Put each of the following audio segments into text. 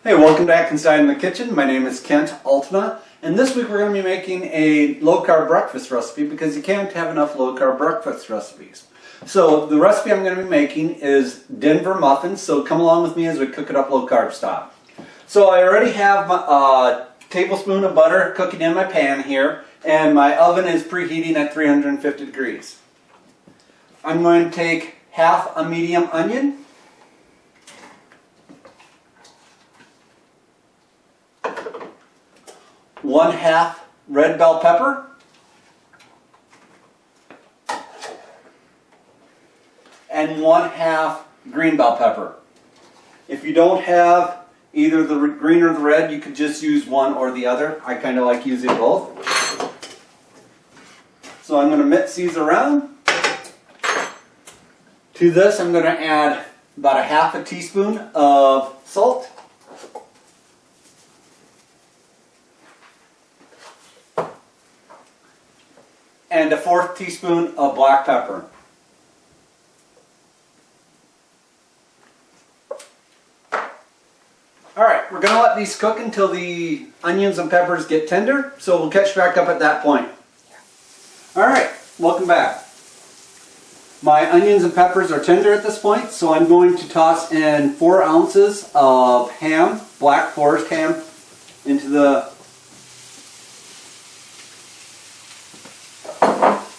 Hey, welcome to Atkins in the Kitchen. My name is Kent Altena, and this week we're going to be making a low-carb breakfast recipe because you can't have enough low-carb breakfast recipes. So the recipe I'm going to be making is Denver muffins, so come along with me as we cook it up low-carb style. So I already have a tablespoon of butter cooking in my pan here, and my oven is preheating at 350 degrees. I'm going to take half a medium onion, one half red bell pepper, and one half green bell pepper. If you don't have either the green or the red, you could just use one or the other. I kind of like using both. So I'm going to mix these around. To this I'm going to add about a half a teaspoon of salt. And a fourth teaspoon of black pepper. Alright, we're going to let these cook until the onions and peppers get tender, so we'll catch back up at that point. Alright, welcome back. My onions and peppers are tender at this point, so I'm going to toss in 4 ounces of ham, Black Forest ham, into the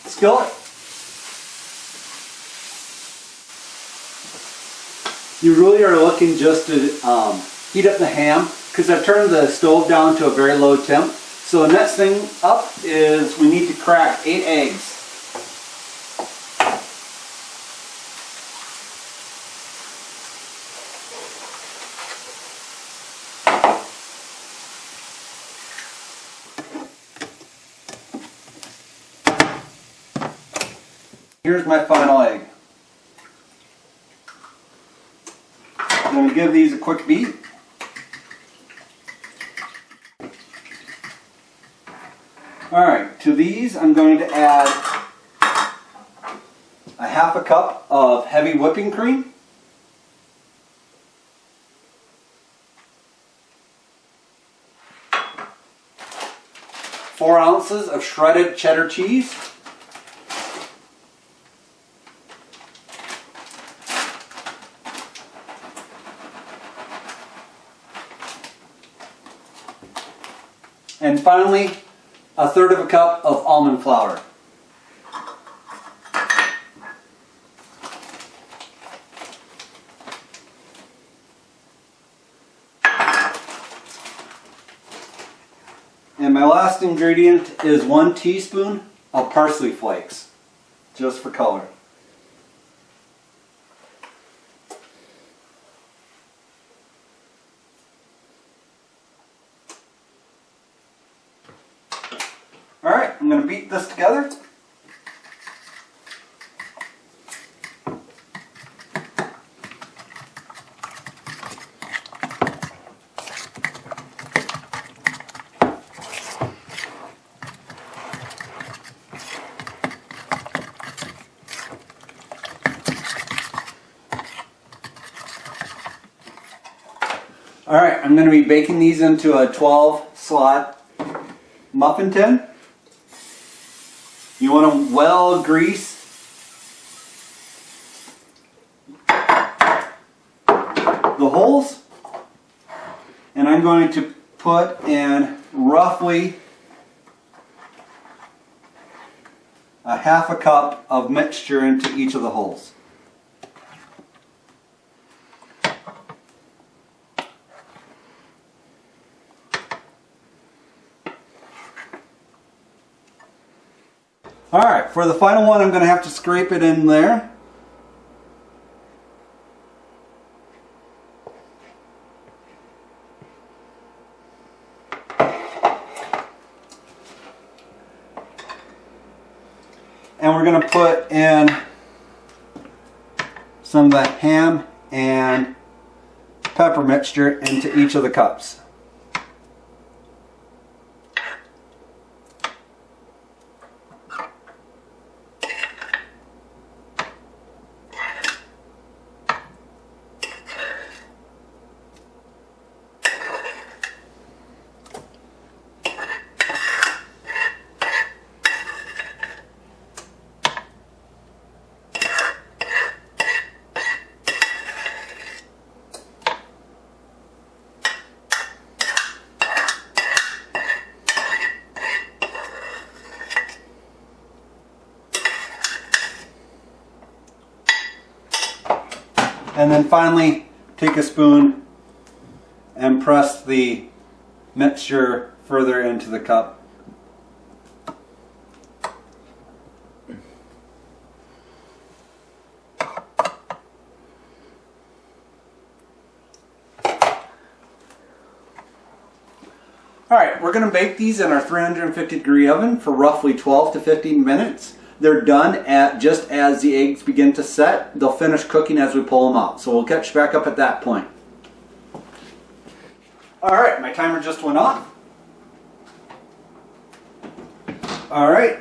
skillet. You really are looking just to heat up the ham because I've turned the stove down to a very low temp. So the next thing up is we need to crack 8 eggs. Here's my final egg. I'm going to give these a quick beat. Alright, to these I'm going to add a half a cup of heavy whipping cream. Four ounces of shredded cheddar cheese. And finally, a third of a cup of almond flour. And my last ingredient is 1 teaspoon of parsley flakes, just for color. Alright, I'm going to beat this together. Alright, I'm going to be baking these into a 12-slot muffin tin. You want to well grease the holes, and I'm going to put in roughly a half a cup of mixture into each of the holes. Alright, for the final one I'm going to have to scrape it in there. And we're going to put in some of the ham and pepper mixture into each of the cups. And then finally, take a spoon and press the mixture further into the cup. Alright, we're going to bake these in our 350 degree oven for roughly 12 to 15 minutes. They're done at just as the eggs begin to set. They'll finish cooking as we pull them out. So we'll catch back up at that point. Alright, my timer just went off. Alright,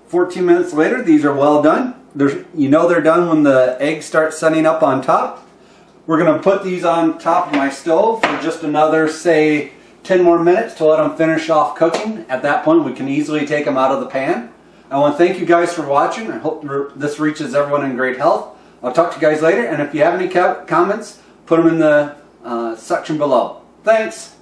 14 minutes later, these are well done. You know they're done when the eggs start setting up on top. We're going to put these on top of my stove for just another, say, 10 more minutes to let them finish off cooking. At that point, we can easily take them out of the pan. I want to thank you guys for watching. I hope this reaches everyone in great health. I'll talk to you guys later, and if you have any comments, put them in the section below. Thanks!